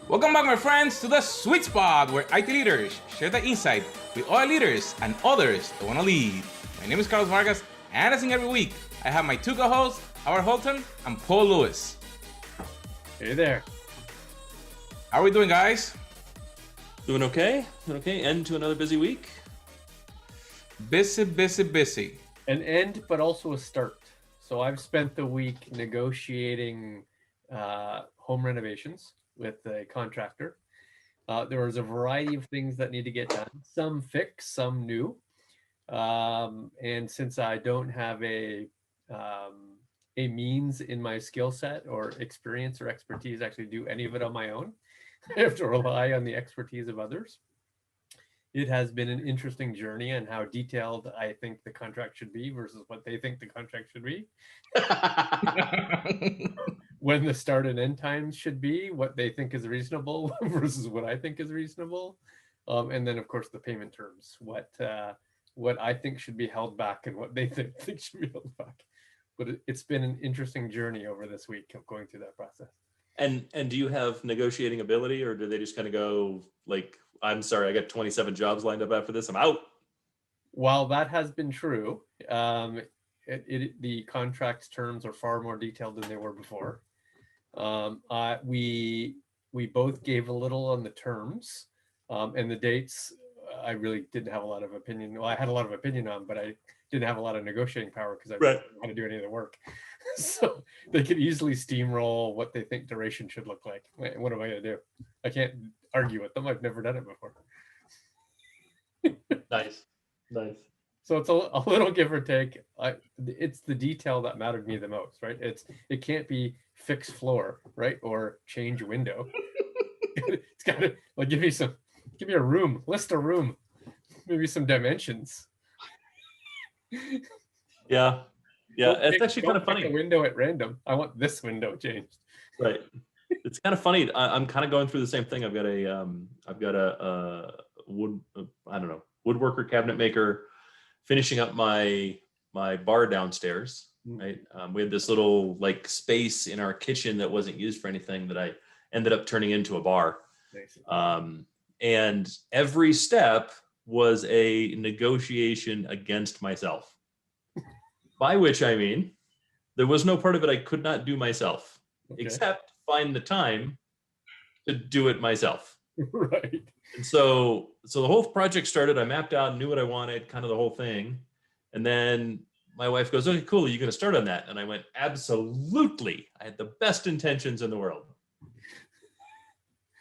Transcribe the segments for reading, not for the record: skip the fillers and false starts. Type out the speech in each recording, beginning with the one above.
Welcome back, my friends, to the sweet spot where IT leaders share the insight with other leaders and others that want to lead. My name is Carlos Vargas, and as in every week, I have my two co-hosts, Howard Holton and Paul Lewis. Hey there. How are we doing, guys? Doing okay. End to another busy week. Busy. An end, but also a start. So I've spent the week negotiating home renovations with a contractor. There was a variety of things that need to get done. Some fixed, some new. And since I don't have a means in my skill set or experience or expertise to actually do any of it on my own, I have to rely on the expertise of others. It has been an interesting journey on how detailed I think the contract should be versus what they think the contract should be. When the start and end times should be, what they think is reasonable versus what I think is reasonable. And then, of course, the payment terms, what I think should be held back and what they think should be held back. But it's been an interesting journey over this week of going through that process. And do you have negotiating ability, or do they just kind of go like, I'm sorry, I got 27 jobs lined up after this, I'm out? While that has been true, the contract's terms are far more detailed than they were before. We both gave a little on the terms, and the dates. I really didn't have a lot of opinion. Well, I had a lot of opinion on, but I didn't have a lot of negotiating power because I didn't want to do any of the work. So they could easily steamroll what they think duration should look like. What am I going to do? I can't argue with them. I've never done it before. Nice. So it's a little give or take. It's the detail that mattered me the most, right? It can't be fix floor, right? Or change window. It's got to like give me a room, list a room, maybe some dimensions. Yeah. It's actually kind of funny. A window at random. I want this window changed. Right. It's kind of funny. I'm kind of going through the same thing. I've got a woodworker, cabinet maker, finishing up my bar downstairs. Right. We had this little like space in our kitchen that wasn't used for anything that I ended up turning into a bar. And every step was a negotiation against myself. By which I mean, there was no part of it I could not do myself, except find the time to do it myself. Right. And so the whole project started. I mapped out, knew what I wanted, kind of the whole thing. And then my wife goes, "Okay, cool. Are you going to start on that?" And I went, "Absolutely." I had the best intentions in the world.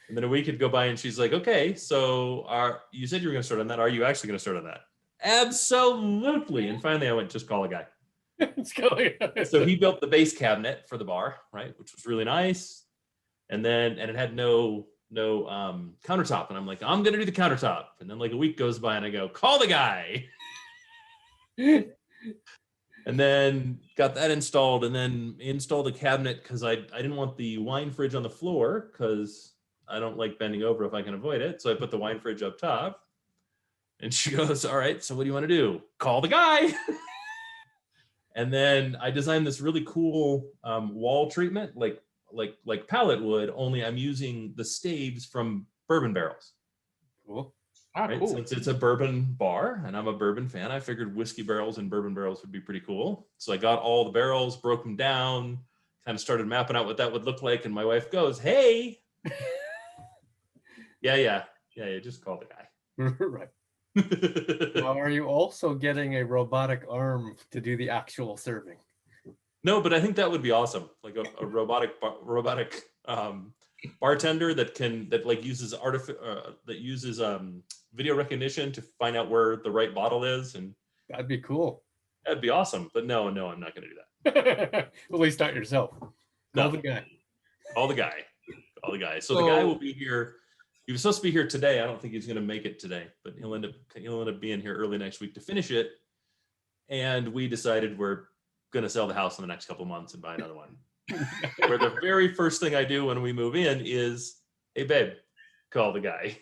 And then a week would go by and she's like, "Okay, so you said you were going to start on that. Are you actually going to start on that?" Absolutely. And finally I went, "Just call a guy." So he built the base cabinet for the bar, right, which was really nice. And it had no countertop. And I'm like, "I'm going to do the countertop." And then like a week goes by and I go, "Call the guy." And then got that installed, and then installed a cabinet because I didn't want the wine fridge on the floor because I don't like bending over if I can avoid it. So I put the wine fridge up top. And she goes, "All right, so what do you want to do?" "Call the guy." And then I designed this really cool wall treatment, like pallet wood, only I'm using the staves from bourbon barrels. Cool. Right? Cool. Since it's a bourbon bar and I'm a bourbon fan, I figured whiskey barrels and bourbon barrels would be pretty cool. So I got all the barrels, broke them down, kind of started mapping out what that would look like. And my wife goes, "Hey." Yeah, just call the guy. Right. Now, are you also getting a robotic arm to do the actual serving? No, but I think that would be awesome. Like a robotic bartender that uses video recognition to find out where the right bottle is, and That'd be cool. that'd be awesome. But no, I'm not going to do that. At least not yourself. Call the guy. Call the guy. So the guy will be here. He was supposed to be here today. I don't think he's going to make it today, but he'll end up being here early next week to finish it. And we decided we're going to sell the house in the next couple of months and buy another one. Where the very first thing I do when we move in is, "Hey babe, call the guy."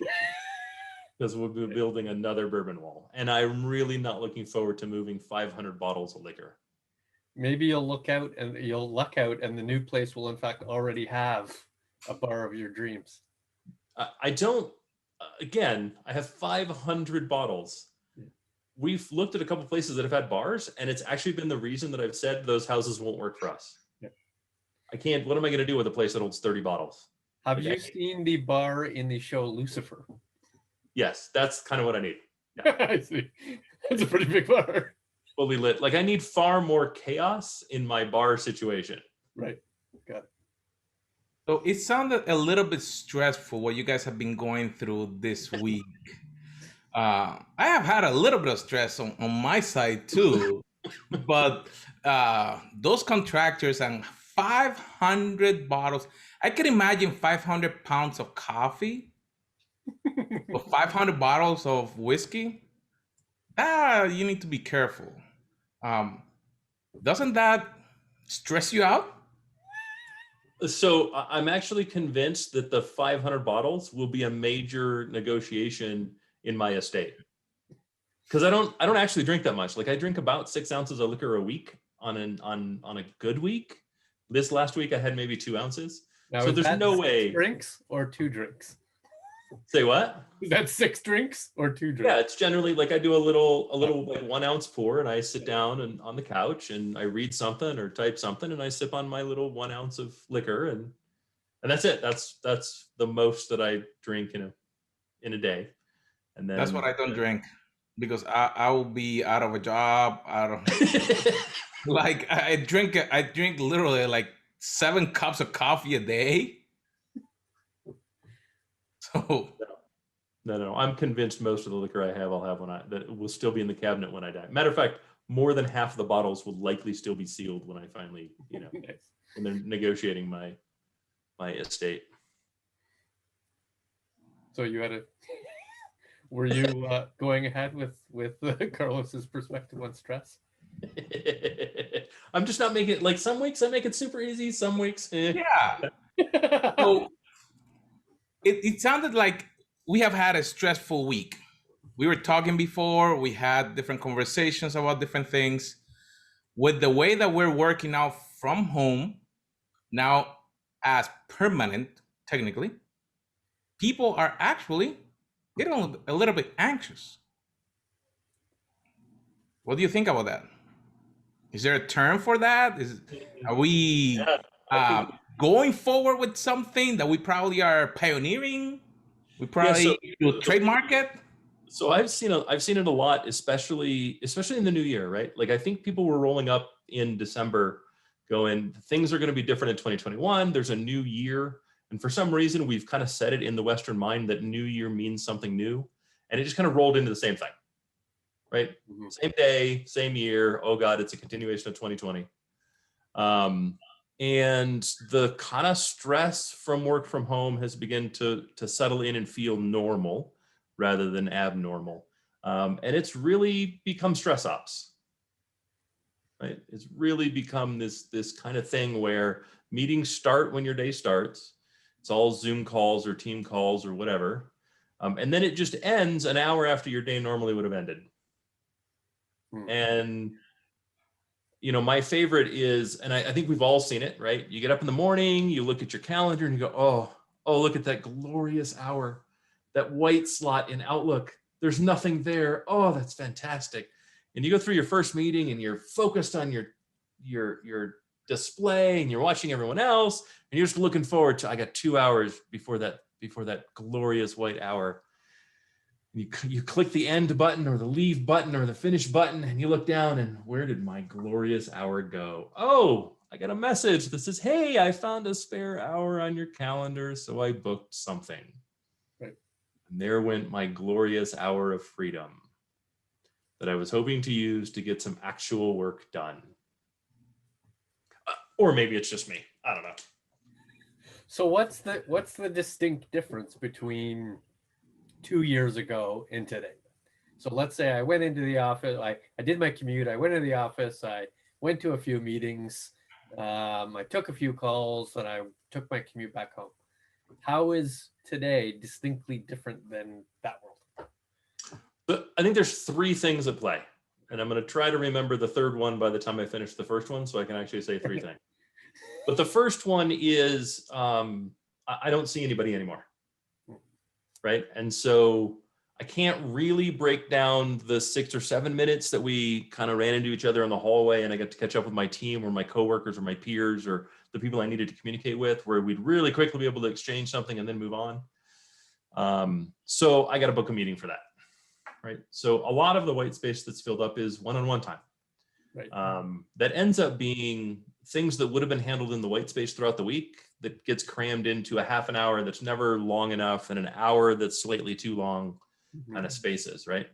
Because we'll be building another bourbon wall. And I'm really not looking forward to moving 500 bottles of liquor. Maybe you'll luck out and the new place will in fact already have a bar of your dreams. I don't, again, I have 500 bottles. We've looked at a couple places that have had bars, and it's actually been the reason that I've said those houses won't work for us. Yeah. I can't, what am I going to do with a place that holds 30 bottles? Have you seen the bar in the show Lucifer? Yes, that's kind of what I need. Yeah. I see. It's a pretty big bar. Fully lit. Like I need far more chaos in my bar situation. Right. Got it. So it sounded a little bit stressful what you guys have been going through this week. I have had a little bit of stress on my side too, but those contractors and 500 bottles, I can imagine 500 pounds of coffee, or 500 bottles of whiskey. You need to be careful. Doesn't that stress you out? So I'm actually convinced that the 500 bottles will be a major negotiation in my estate, because I don't actually drink that much. Like I drink about 6 ounces of liquor a week on a good week. This last week I had maybe 2 ounces. Now, so there's no way. Drinks or 2 drinks? Say what? Is that 6 drinks or 2 drinks? Yeah, it's generally like I do a little like 1 ounce pour, and I sit down and on the couch and I read something or type something, and I sip on my little 1 ounce of liquor, and that's it. That's the most that I drink in a day. And then that's what I don't drink, because I will be out of a job. Like I drink literally like 7 cups of coffee a day. So no, I'm convinced most of the liquor I have, I'll have that will still be in the cabinet when I die. Matter of fact, more than half of the bottles will likely still be sealed when I finally, Nice. when they're negotiating my estate. So you had were you going ahead with Carlos's perspective on stress? I'm just not making it, like some weeks I make it super easy, some weeks. yeah. So it sounded like we have had a stressful week. We were talking before, we had different conversations about different things. With the way that we're working out from home, now as permanent, technically, people are actually getting a little bit anxious. What do you think about that? Is there a term for that? Are we going forward with something that we probably are pioneering? We probably will trademark it. So I've seen it a lot, especially in the new year, right? Like I think people were rolling up in December going, things are going to be different in 2021. There's a new year. And for some reason, we've kind of set it in the Western mind that new year means something new. And it just kind of rolled into the same thing, right? Mm-hmm. Same day, same year. Oh God, it's a continuation of 2020. And the kind of stress from work from home has begun to settle in and feel normal rather than abnormal. And it's really become StressOps, right? It's really become this kind of thing where meetings start when your day starts. It's all Zoom calls or team calls or whatever. And then it just ends an hour after your day normally would have ended. And my favorite is, and I think we've all seen it, right? You get up in the morning, you look at your calendar and you go, oh, look at that glorious hour, that white slot in Outlook. There's nothing there. Oh, that's fantastic. And you go through your first meeting and you're focused on your display and you're watching everyone else and you're just looking forward to, I got 2 hours before that glorious white hour. You click the end button or the leave button or the finish button and you look down and where did my glorious hour go? Oh, I got a message that says, hey, I found a spare hour on your calendar, so I booked something. Right. And there went my glorious hour of freedom that I was hoping to use to get some actual work done. Or maybe it's just me. I don't know. So what's the distinct difference between 2 years ago and today? So let's say I went into the office, I did my commute, I went into the office, I went to a few meetings, I took a few calls, and I took my commute back home. How is today distinctly different than that world? But I think there's 3 things at play, and I'm going to try to remember the third one by the time I finish the first one, so I can actually say 3 things. But the first one is I don't see anybody anymore. right? And so I can't really break down the 6 or 7 minutes that we kind of ran into each other in the hallway, and I got to catch up with my team or my coworkers or my peers or the people I needed to communicate with, where we'd really quickly be able to exchange something and then move on. So I got to book a meeting for that, right? So a lot of the white space that's filled up is one-on-one time. Right. That ends up being things that would have been handled in the white space throughout the week that gets crammed into a half an hour that's never long enough and an hour that's slightly too long kind of spaces, right?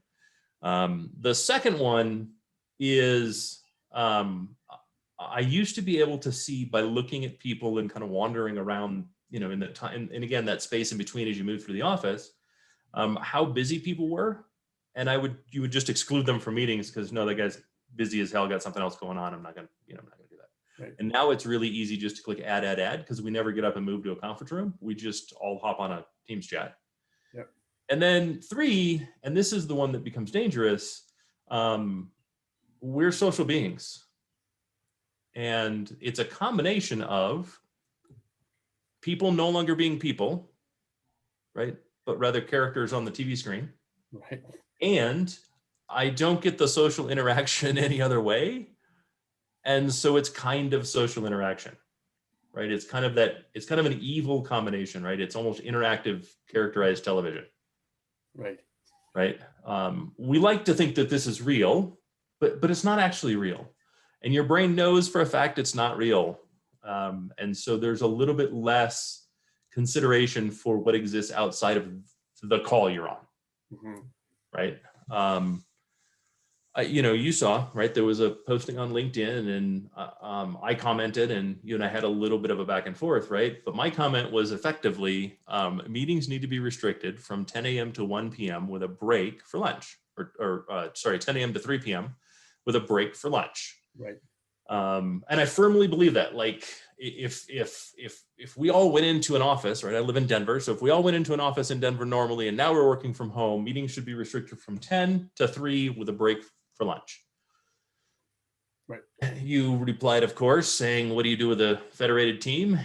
The second one is I used to be able to see by looking at people and kind of wandering around, you know, in that time, and again, that space in between as you move through the office, how busy people were. And you would just exclude them from meetings because no, that guy's busy as hell, got something else going on. I'm not gonna do that. Right. And now it's really easy just to click add because we never get up and move to a conference room. We just all hop on a Teams chat. Yep. And then 3, and this is the one that becomes dangerous. We're social beings. And it's a combination of people no longer being people, right? But rather characters on the TV screen. Right. And I don't get the social interaction any other way. And so it's kind of social interaction, right? It's kind of an evil combination, right? It's almost interactive characterized television. Right. Right. We like to think that this is real, but it's not actually real. And your brain knows for a fact it's not real. And so there's a little bit less consideration for what exists outside of the call you're on. Mm-hmm. Right. You saw, right, there was a posting on LinkedIn and I commented and you and I had a little bit of a back and forth, right? But my comment was effectively meetings need to be restricted from 10 a.m. to 1 p.m. with a break for lunch, or 10 a.m. to 3 p.m. with a break for lunch. Right. And I firmly believe that, like, if we all went into an office, right? I live in Denver. So if we all went into an office in Denver normally, and now we're working from home, meetings should be restricted from 10 to 3 with a break for lunch. Right. You replied, of course, saying, what do you do with a federated team?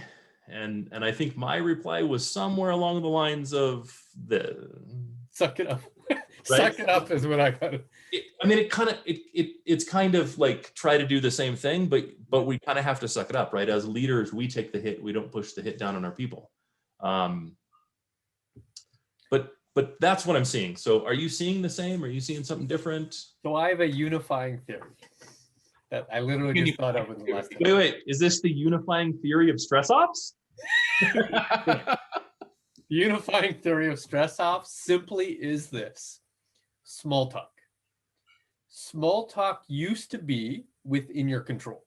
And I think my reply was somewhere along the lines of suck it up. Right? Suck it up is what I got. It's kind of like try to do the same thing, but we kind of have to suck it up, right? As leaders, we take the hit. We don't push the hit down on our people. But that's what I'm seeing. So are you seeing the same? Are you seeing something different? So I have a unifying theory that I literally just thought of in the last time. Wait, is this the unifying theory of StressOps? The unifying theory of StressOps simply is this: small talk. Small talk used to be within your control,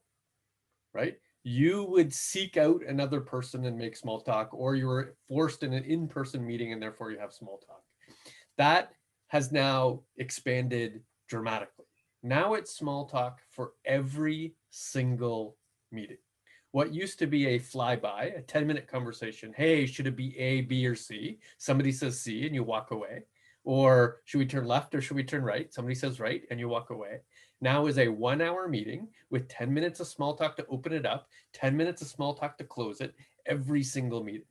right? You would seek out another person and make small talk, or you were forced in an in-person meeting and therefore you have small talk. That has now expanded dramatically. Now it's small talk for every single meeting. What used to be a flyby, a 10-minute conversation, hey, should it be A, B, or C? Somebody says C and you walk away. Or should we turn left or should we turn right? Somebody says right and you walk away. Now is a 1-hour meeting with 10 minutes of small talk to open it up, 10 minutes of small talk to close it, every single meeting.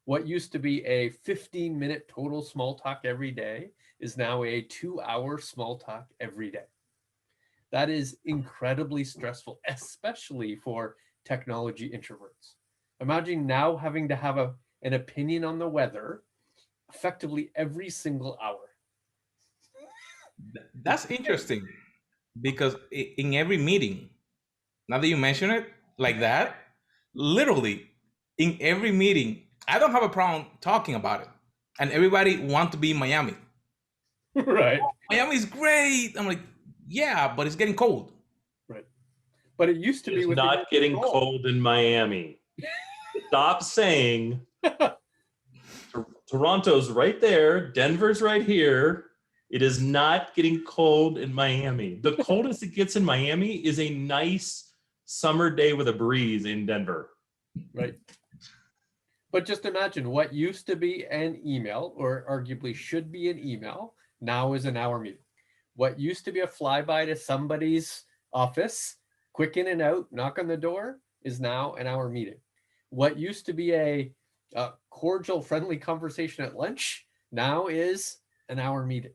What used to be a 15-minute total small talk every day is now a 2-hour small talk every day. That is incredibly stressful, especially for technology introverts. Imagine now having to have an opinion on the weather effectively every single hour. That's interesting, because in every meeting, now that you mention it like that, literally in every meeting, I don't have a problem talking about it, and everybody want to be in Miami. Right. Miami's great. I'm like, yeah, but it's getting cold. Right. But it used to be It's not getting cold in Miami. Stop saying Toronto's right there, Denver's right here. It is not getting cold in Miami. The coldest it gets in Miami is a nice summer day with a breeze in Denver. Right. But just imagine what used to be an email, or arguably should be an email, now is an hour meeting. What used to be a flyby to somebody's office, quick in and out, knock on the door, is now an hour meeting. What used to be a cordial, friendly conversation at lunch Now is an hour meeting.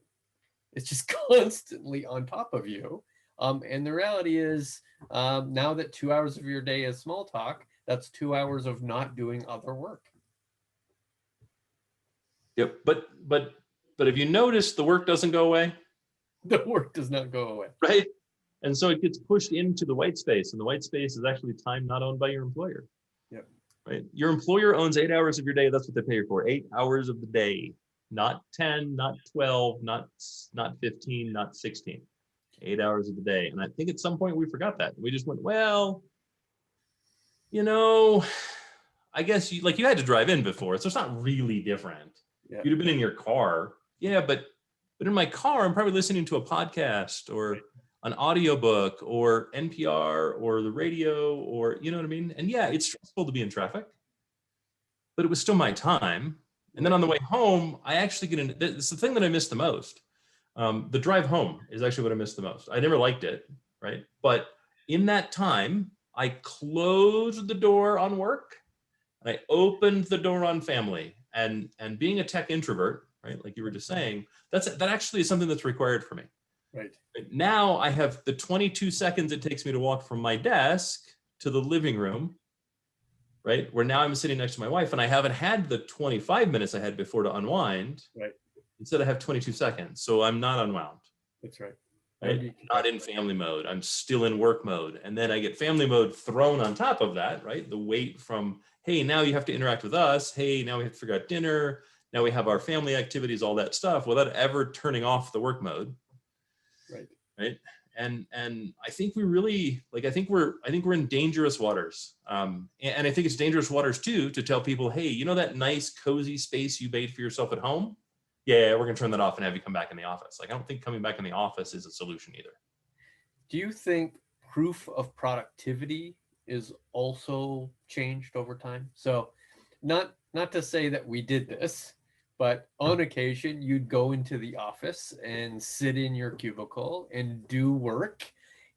It's just constantly on top of you. And the reality is, now that 2 hours of your day is small talk, that's 2 hours of not doing other work. Yep. But if you notice, the work doesn't go away. The work does not go away. Right. And so it gets pushed into the white space, and the white space is actually time not owned by your employer. Yep. Right. Your employer owns 8 hours of your day. That's what they pay you for. 8 hours of the day, not 10, not 12, not 15, not 16. 8 hours of the day. And I think at some point we forgot that. We just went, well, I guess you had to drive in before, so it's not really different. Yeah. You'd have been in your car. Yeah, but in my car, I'm probably listening to a podcast or an audiobook or NPR or the radio, or you know what I mean? And yeah, it's stressful to be in traffic, but it was still my time. And then on the way home, I actually get into, it's the thing that I miss the most. The drive home is actually what I miss the most. I never liked it, right? But in that time, I closed the door on work and I opened the door on family. And being a tech introvert, right, like you were just saying, that actually is something that's required for me. Right. Now I have the 22 seconds it takes me to walk from my desk to the living room, right? Where now I'm sitting next to my wife and I haven't had the 25 minutes I had before to unwind. Right. Instead I have 22 seconds. So I'm not unwound. That's right. Right? Not in family mode. I'm still in work mode. And then I get family mode thrown on top of that, right? The weight from, hey, now you have to interact with us. Hey, now we have to figure out dinner. Now we have our family activities, all that stuff, without ever turning off the work mode. Right. Right. And I think we really, I think we're in dangerous waters. And I think it's dangerous waters too, to tell people, hey, that nice cozy space you made for yourself at home? Yeah, we're going to turn that off and have you come back in the office. I don't think coming back in the office is a solution either. Do you think proof of productivity is also changed over time? So not to say that we did this, but on occasion you'd go into the office and sit in your cubicle and do work.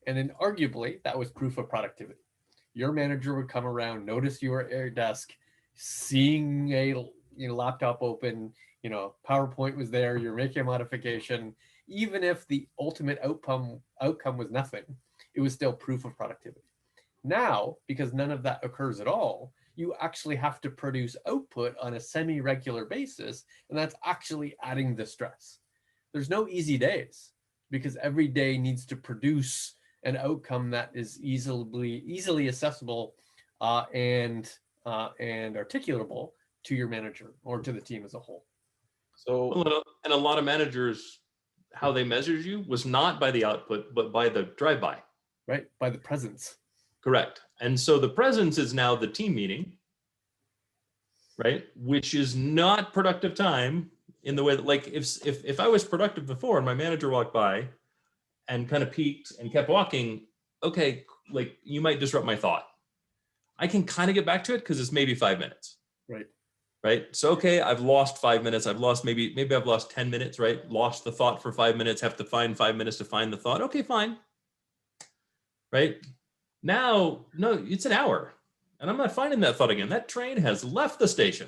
And then arguably that was proof of productivity. Your manager would come around, notice you were at your desk, seeing a laptop open, PowerPoint was there, you're making a modification. Even if the ultimate outcome was nothing, it was still proof of productivity. Now, because none of that occurs at all, you actually have to produce output on a semi-regular basis, and that's actually adding the stress. There's no easy days because every day needs to produce an outcome that is easily accessible and articulable to your manager or to the team as a whole. So, and a lot of managers, how they measured you was not by the output, but by the drive-by. Right, by the presence. Correct. And so the presence is now the team meeting, right? Which is not productive time in the way that, if I was productive before and my manager walked by and kind of peeked and kept walking, okay, you might disrupt my thought. I can kind of get back to it because it's maybe 5 minutes. Right. Right. So, okay, I've lost 5 minutes. I've lost maybe I've lost 10 minutes, right? Lost the thought for 5 minutes, have to find 5 minutes to find the thought. Okay, fine. Right. Now, no, it's an hour and I'm not finding that thought again. That train has left the station.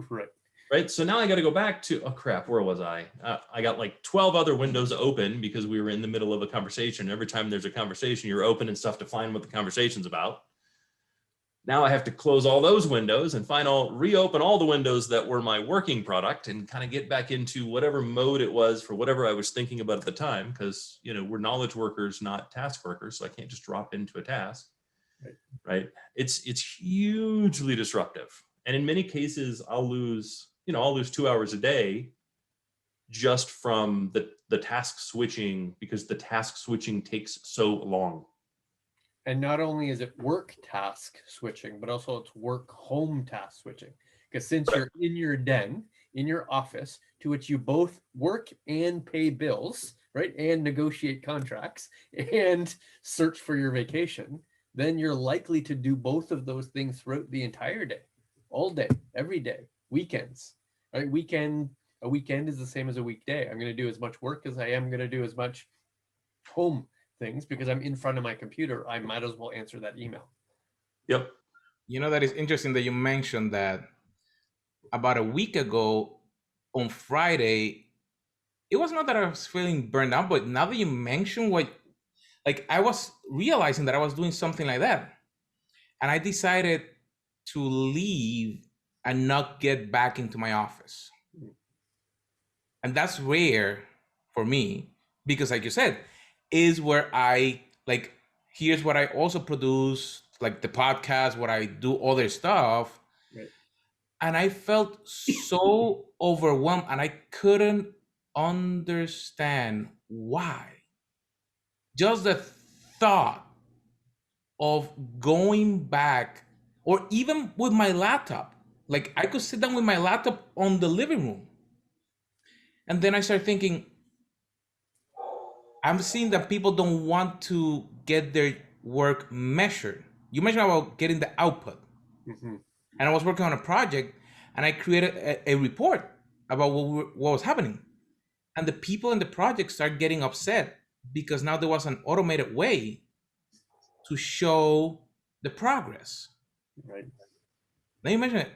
Right. Right. So now I got to go back to, oh crap, where was I? I got 12 other windows open because we were in the middle of a conversation. Every time there's a conversation, you're opening stuff to find what the conversation's about. Now I have to close all those windows and reopen all the windows that were my working product and kind of get back into whatever mode it was for whatever I was thinking about at the time. Because, we're knowledge workers, not task workers. So I can't just drop into a task, right? It's hugely disruptive. And in many cases, I'll lose 2 hours a day just from the task switching, because the task switching takes so long. And not only is it work task switching, but also it's work home task switching. Because since you're in your den, in your office, to which you both work and pay bills, right? And negotiate contracts and search for your vacation, then you're likely to do both of those things throughout the entire day, all day, every day, weekends, right? A weekend is the same as a weekday. I'm going to do as much work as I am going to do as much home things because I'm in front of my computer. I might as well answer that email. Yep. That is interesting that you mentioned that about a week ago, on Friday, it was not that I was feeling burned out, but now that you mention what, like, I was realizing that I was doing something like that. And I decided to leave and not get back into my office. And that's rare for me because, like you said, is where I, like, here's what I also produce, like the podcast, what I do other stuff. Right. And I felt so overwhelmed and I couldn't understand why. Just the thought of going back, or even with my laptop, like I could sit down with my laptop on the living room. And then I started thinking, I'm seeing that people don't want to get their work measured. You mentioned about getting the output. Mm-hmm. And I was working on a project and I created a report about what was happening. And the people in the project started getting upset because now there was an automated way to show the progress. Right. Now you mention it.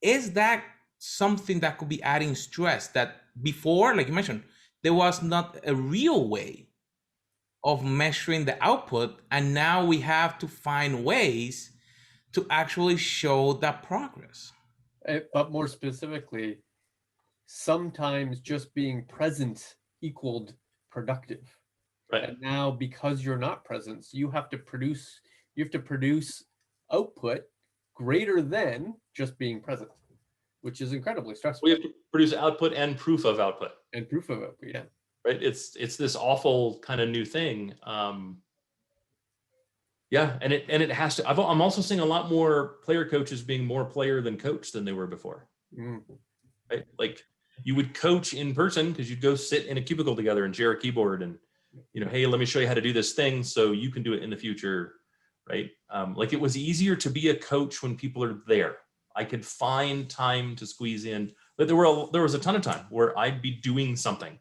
Is that something that could be adding stress that before, like you mentioned, there was not a real way of measuring the output, and now we have to find ways to actually show that progress? But more specifically, sometimes just being present equaled productive. Right. And now because you're not present, you have to produce output greater than just being present, which is incredibly stressful. We have to produce output and proof of output. And proof of it, yeah. Right. It's this awful kind of new thing. Yeah, and it has to. I'm also seeing a lot more player coaches being more player than coach than they were before. Mm. Right? Like you would coach in person because you'd go sit in a cubicle together and share a keyboard and, hey, let me show you how to do this thing so you can do it in the future, right? Like it was easier to be a coach when people are there. I could find time to squeeze in, but there was a ton of time where I'd be doing something.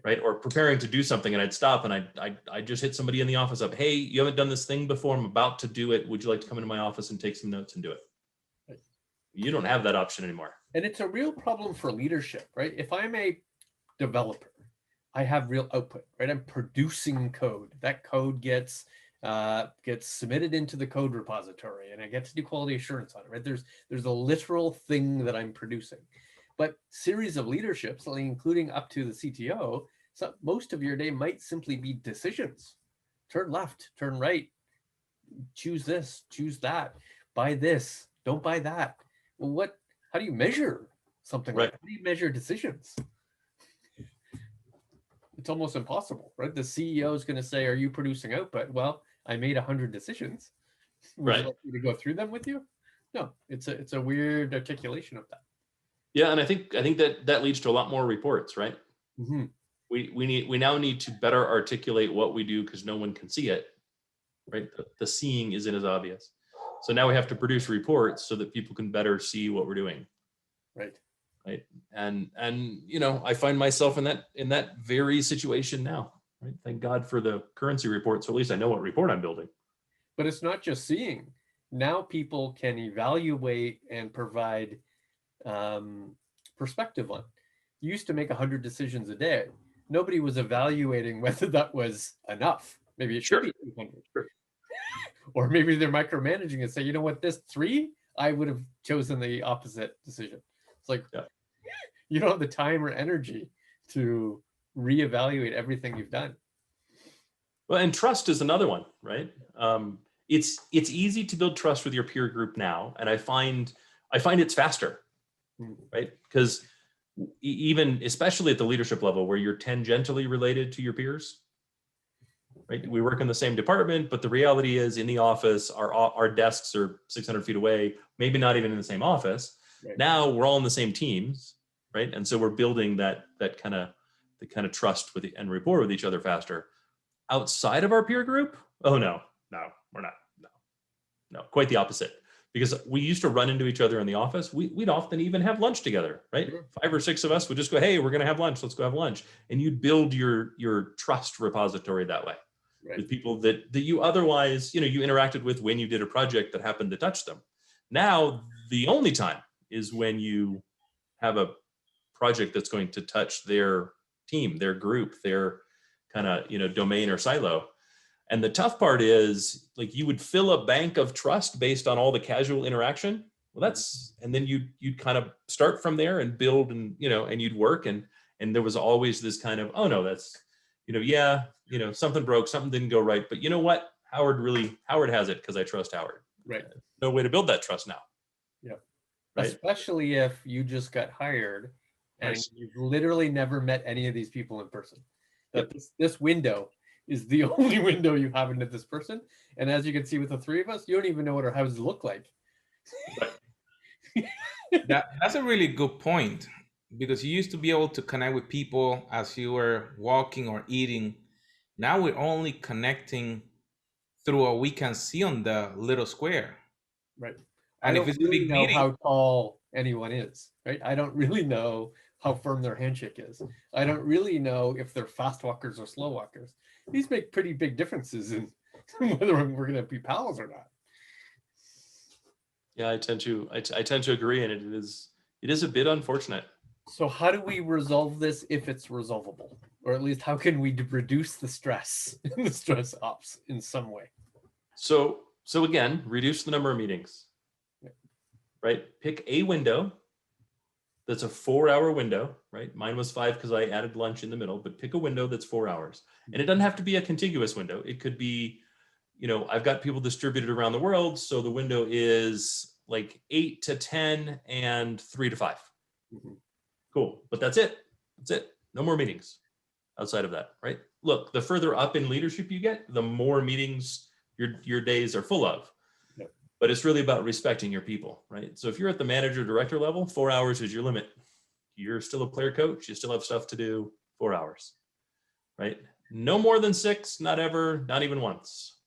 Right. Or preparing to do something and I'd stop and I just hit somebody in the office up. Hey, you haven't done this thing before. I'm about to do it. Would you like to come into my office and take some notes and do it? Right. You don't have that option anymore. And it's a real problem for leadership, right? If I'm a developer, I have real output, right? I'm producing code. That code gets submitted into the code repository and I get to do quality assurance on it, right? There's a literal thing that I'm producing. But series of leaderships, including up to the CTO, so most of your day might simply be decisions. Turn left, turn right, choose this, choose that, buy this, don't buy that. Well, how do you measure something like that? How do you measure decisions? It's almost impossible, right? The CEO is going to say, are you producing output? Well, I made 100 decisions. Would you like me to go through them with you? No, it's a weird articulation of that. Yeah, and I think that leads to a lot more reports, right? Mm-hmm. We now need to better articulate what we do because no one can see it, right? The seeing isn't as obvious. So now we have to produce reports so that people can better see what we're doing. Right. Right. And I find myself in that very situation now. Right. Thank God for the currency report. So at least I know what report I'm building. But it's not just seeing. Now people can evaluate and provide perspective on. You used to make 100 decisions a day. Nobody was evaluating whether that was enough. Maybe it should be 200. Sure. Or maybe they're micromanaging and say, you know what, this 3, I would have chosen the opposite decision. It's like, you don't have the time or energy to reevaluate everything you've done. Well, and trust is another one, right? It's easy to build trust with your peer group now, and I find it's faster. Right? Because even, especially at the leadership level where you're tangentially related to your peers, right? We work in the same department, but the reality is in the office, our desks are 600 feet away, maybe not even in the same office. Right. Now we're all in the same teams, right? And so we're building that kind of trust with and rapport with each other faster. Outside of our peer group, oh no, we're not. No, quite the opposite. Because we used to run into each other in the office. We'd often even have lunch together, right? Sure. 5 or 6 of us would just go, hey, we're going to have lunch. Let's go have lunch. And you'd build your trust repository that way, right, with people that you otherwise, you interacted with when you did a project that happened to touch them. Now, the only time is when you have a project that's going to touch their team, their group, their kind of, domain or silo. And the tough part is, like, you would fill a bank of trust based on all the casual interaction. Well, and then you'd kind of start from there and build, and, and you'd work. And there was always this kind of, oh no, that's, something broke, something didn't go right. But you know what? Howard has it because I trust Howard. Right. No way to build that trust now. Yeah. Right. Especially if you just got hired and you've literally never met any of these people in person. That this window is the only window you have into this person. And as you can see with the three of us, you don't even know what our houses look like. That's a really good point, because you used to be able to connect with people as you were walking or eating. Now we're only connecting through what we can see on the little square. Right. And I if don't it's a really big know meeting, how tall anyone is, right? I don't really know how firm their handshake is. I don't really know if they're fast walkers or slow walkers. These make pretty big differences in whether we're going to be pals or not. Yeah, I tend to agree, and it is a bit unfortunate. So how do we resolve this if it's resolvable? Or at least how can we reduce the stress in the stress ops in some way? So again, reduce the number of meetings, right? Pick a window that's a 4-hour window, right? Mine was 5 because I added lunch in the middle, but pick a window that's 4 hours. And it doesn't have to be a contiguous window. It could be, I've got people distributed around the world. So the window is like 8 to 10 and 3 to 5. Mm-hmm. Cool. But that's it. No more meetings outside of that, right? Look, the further up in leadership you get, the more meetings your days are full of. Yep. But it's really about respecting your people, right? So if you're at the manager director level, 4 hours is your limit. You're still a player coach. You still have stuff to do. 4 hours, right? No more than 6, not ever, not even once.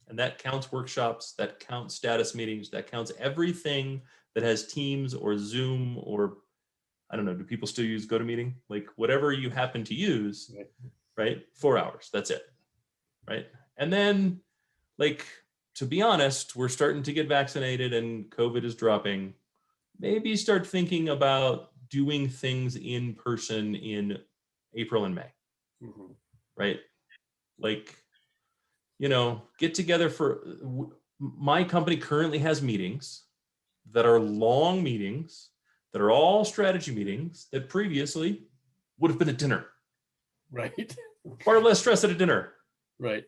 And that counts workshops, that counts status meetings, that counts everything that has Teams or Zoom or, I don't know, do people still use GoToMeeting? Like whatever you happen to use, right? 4 hours, that's it, right? And then, like, to be honest, we're starting to get vaccinated and COVID is dropping. Maybe start thinking about doing things in person in April and May, right? Like, get together my company currently has meetings that are long meetings that are all strategy meetings that previously would have been a dinner. Right. Far less stress at a dinner. Right.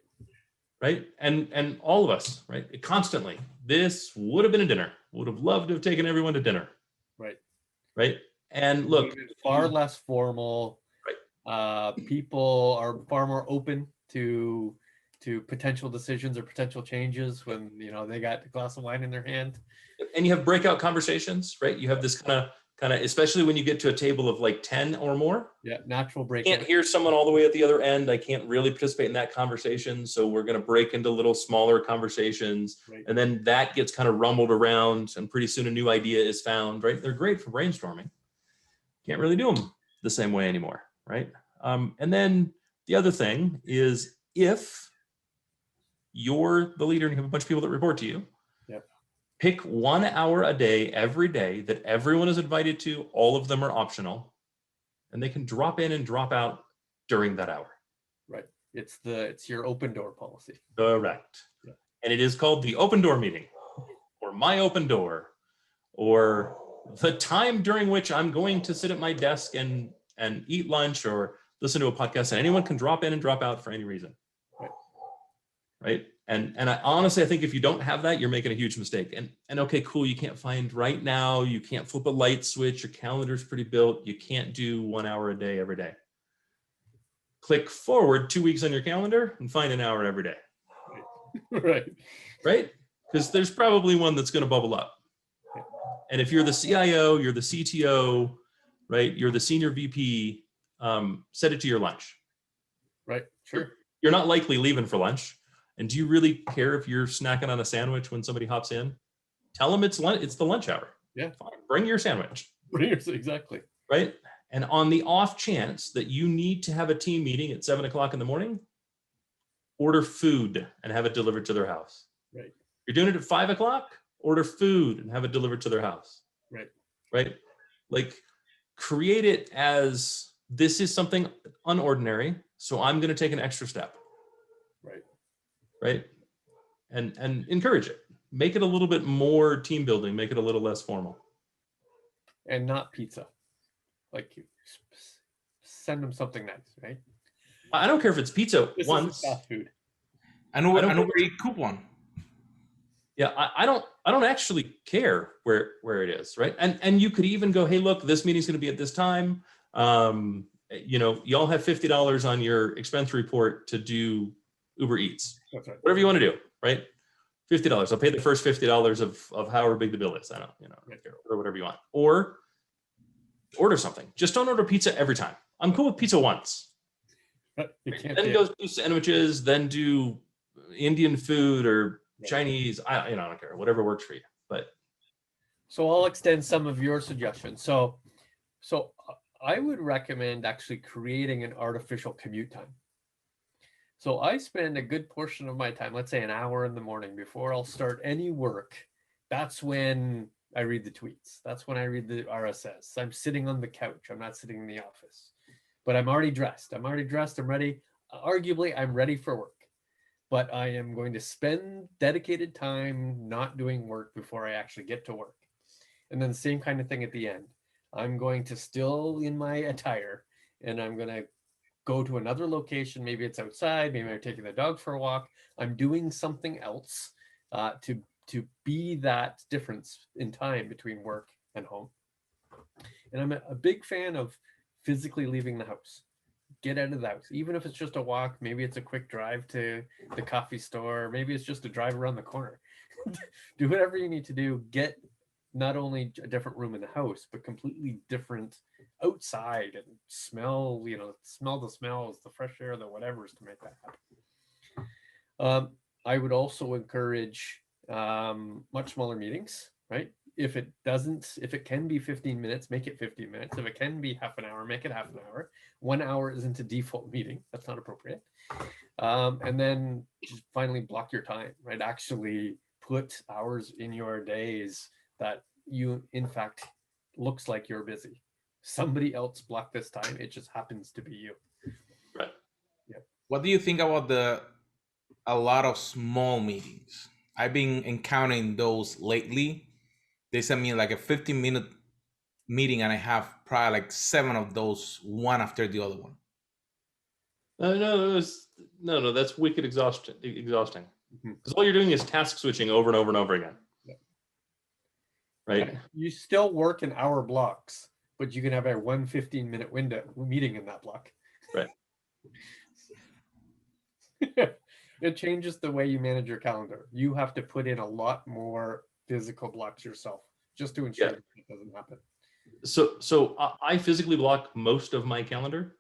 Right. And all of us, right? Constantly, this would have been a dinner. Would have loved to have taken everyone to dinner. Right. Right. And look, far less formal. Right. People are far more open to potential decisions or potential changes when they got a glass of wine in their hand. And you have breakout conversations, right? You have this kind of, especially when you get to a table of like 10 or more. Yeah, natural break. I can't hear someone all the way at the other end. I can't really participate in that conversation. So we're going to break into little smaller conversations. Right. And then that gets kind of rumbled around and pretty soon a new idea is found, right? They're great for brainstorming. Can't really do them the same way anymore, right? And then the other thing is, if you're the leader and you have a bunch of people that report to you, pick 1 hour a day, every day, that everyone is invited to. All of them are optional, and they can drop in and drop out during that hour. Right. It's your open door policy. Correct. Yeah. And it is called the open door meeting, or my open door, or the time during which I'm going to sit at my desk and eat lunch or listen to a podcast, and anyone can drop in and drop out for any reason. Right. And I honestly, I think if you don't have that, you're making a huge mistake. And okay, cool. You can't find right now, you can't flip a light switch. Your calendar's pretty built. You can't do 1 hour a day every day. Click forward 2 weeks on your calendar and find an hour every day. Right. Right. Because there's probably one that's going to bubble up. And if you're the CIO, you're the CTO, right? You're the senior VP, set it to your lunch. Right. Sure. You're not likely leaving for lunch. And do you really care if you're snacking on a sandwich when somebody hops in? Tell them it's the lunch hour. Yeah. Fine. Bring your sandwich. Exactly. Right. And on the off chance that you need to have a team meeting at 7 o'clock in the morning, order food and have it delivered to their house. Right. You're doing it at 5 o'clock, order food and have it delivered to their house. Right. Right. Like, create it as this is something unordinary, so I'm going to take an extra step. Right. And encourage it. Make it a little bit more team building, make it a little less formal. And not pizza. Like, send them something nice, right? I don't care if it's pizza This once. is fast food. An Uber Eats coupon. Yeah, I don't actually care where it is, right? And you could even go, hey, look, this meeting's going to be at this time. Y'all have $50 on your expense report to do Uber Eats. That's right. Whatever you want to do, right? $50. I'll pay the first $50 of however big the bill is. I don't care, or whatever you want. Or order something. Just don't order pizza every time. I'm cool with pizza once. Then go do sandwiches, then do Indian food or Chinese. I don't care. Whatever works for you. But so I'll extend some of your suggestions. So I would recommend actually creating an artificial commute time. So I spend a good portion of my time, let's say an hour in the morning before I'll start any work. That's when I read the tweets. That's when I read the RSS. I'm sitting on the couch. I'm not sitting in the office, but I'm already dressed. I'm ready. Arguably, I'm ready for work, but I am going to spend dedicated time not doing work before I actually get to work. And then the same kind of thing at the end. I'm going to still in my attire, and I'm going to go to another location. Maybe it's outside. Maybe I'm taking the dog for a walk. I'm doing something else to be that difference in time between work and home. And I'm a big fan of physically leaving the house. Get out of the house, even if it's just a walk. Maybe it's a quick drive to the coffee store. Maybe it's just a drive around the corner. Do whatever you need to do. Get not only a different room in the house, but completely different outside, and smell the smells, the fresh air, the whatever's to make that happen. I would also encourage much smaller meetings, right? If it can be 15 minutes, make it 15 minutes. If it can be half an hour, make it half an hour. 1 hour isn't a default meeting. That's not appropriate. And then just finally block your time, right? Actually put hours in your days that you, in fact, looks like you're busy. Somebody else blocked this time. It just happens to be you. Right. Yeah. What do you think about a lot of small meetings? I've been encountering those lately. They sent me like a 15-minute meeting, and I have probably like 7 of those, one after the other one. No, that's wicked exhausting. Because all you're doing is task switching over and over and over again. Yeah. Right. Yeah. You still work in hour blocks, but you can have a 15-minute window meeting in that block. Right. It changes the way you manage your calendar. You have to put in a lot more physical blocks yourself just to ensure that it doesn't happen. So I physically block most of my calendar,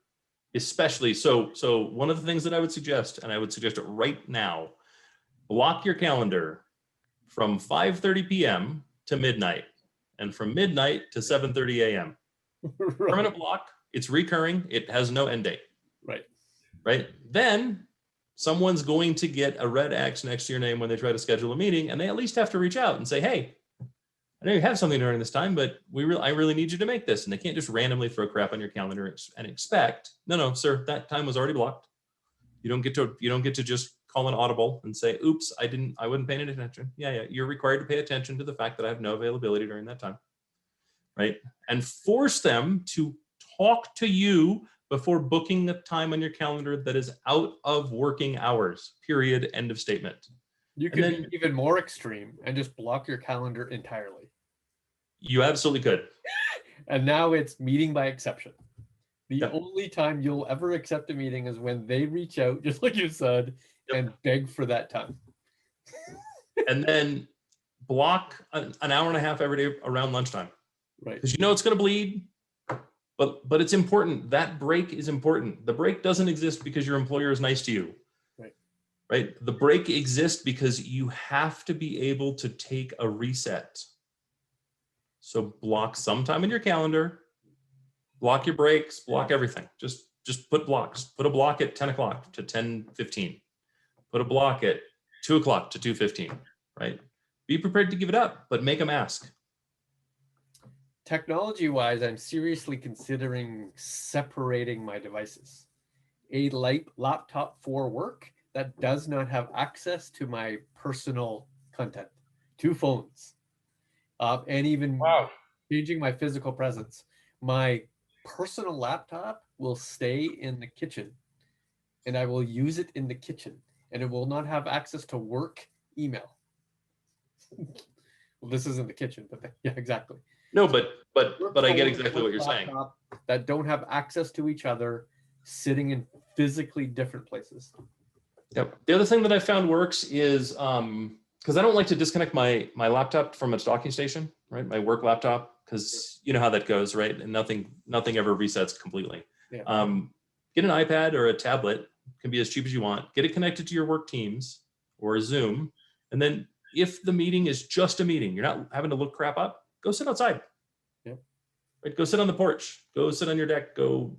especially. So one of the things that I would suggest, and I would suggest it right now, block your calendar from 5:30 p.m. to midnight, and from midnight to 7:30 a.m. Right. Permanent block. It's recurring. It has no end date. Right. Then someone's going to get a red X next to your name when they try to schedule a meeting, and they at least have to reach out and say, hey, I know you have something during this time, but I really need you to make this. And they can't just randomly throw crap on your calendar and expect, no, sir, that time was already blocked. You don't get to just call an audible and say, oops, I wasn't paying attention. Yeah. You're required to pay attention to the fact that I have no availability during that time. Right. And force them to talk to you before booking the time on your calendar that is out of working hours, period, end of statement. You could be even more extreme and just block your calendar entirely. You absolutely could. And now it's meeting by exception. The only time you'll ever accept a meeting is when they reach out, just like you said, and beg for that time. And then block an hour and a half every day around lunchtime. Right. Because it's going to bleed. But it's important. That break is important. The break doesn't exist because your employer is nice to you. Right? The break exists because you have to be able to take a reset. So block some time in your calendar, block your breaks, block everything. Just put blocks. Put a block at 10 o'clock to 10:15. Put a block at 2 o'clock to 2:15. Right? Be prepared to give it up, but make them ask. technology-wise, I'm seriously considering separating my devices. A laptop for work that does not have access to my personal content. 2 phones. And even changing my physical presence. My personal laptop will stay in the kitchen, and I will use it in the kitchen, and it will not have access to work email. Well, this is in the kitchen, but yeah, exactly. No, but I get exactly what you're saying. That don't have access to each other, sitting in physically different places. Yep. The other thing that I found works is because I don't like to disconnect my laptop from its docking station, right? My work laptop, because you know how that goes, right? And nothing ever resets completely. Yeah. Get an iPad or a tablet, can be as cheap as you want. Get it connected to your work Teams or a Zoom, and then if the meeting is just a meeting, you're not having to look crap up, go sit outside. Yep. Right? Go sit on the porch. Go sit on your deck. Go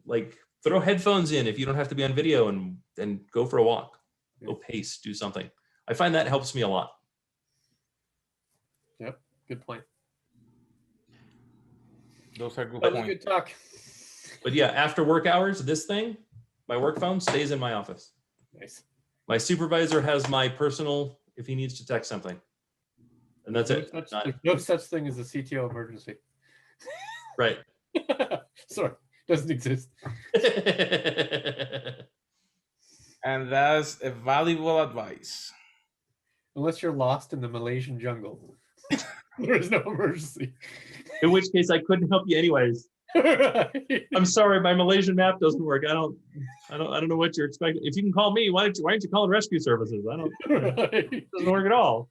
throw headphones in if you don't have to be on video, and go for a walk. Go pace, do something. I find that helps me a lot. Yep, good point. Those are good That was points. good talk. But yeah, after work hours, this thing, my work phone stays in my office. Nice. My supervisor has my personal if he needs to text something. And that's it. There's no such thing as a CTO emergency. Right. Sorry, doesn't exist. And that's a valuable advice. Unless you're lost in the Malaysian jungle. There is no emergency. In which case I couldn't help you anyways. Right. I'm sorry, my Malaysian map doesn't work. I don't know what you're expecting. If you can call me, why aren't you calling rescue services? It doesn't work at all.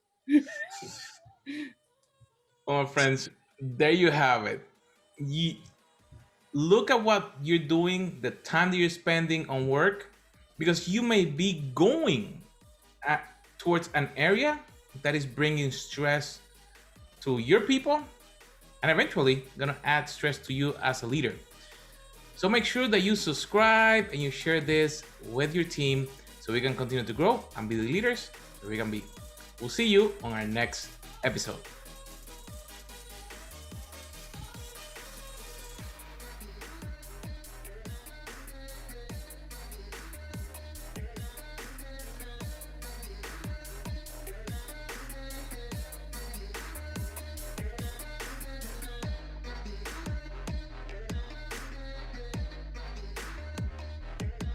Well, friends, there you have it. Look at what you're doing, the time that you're spending on work, because you may be going towards an area that is bringing stress to your people and eventually gonna add stress to you as a leader. So make sure that you subscribe and you share this with your team so we can continue to grow and be the leaders that we can be. We'll see you on our next episode.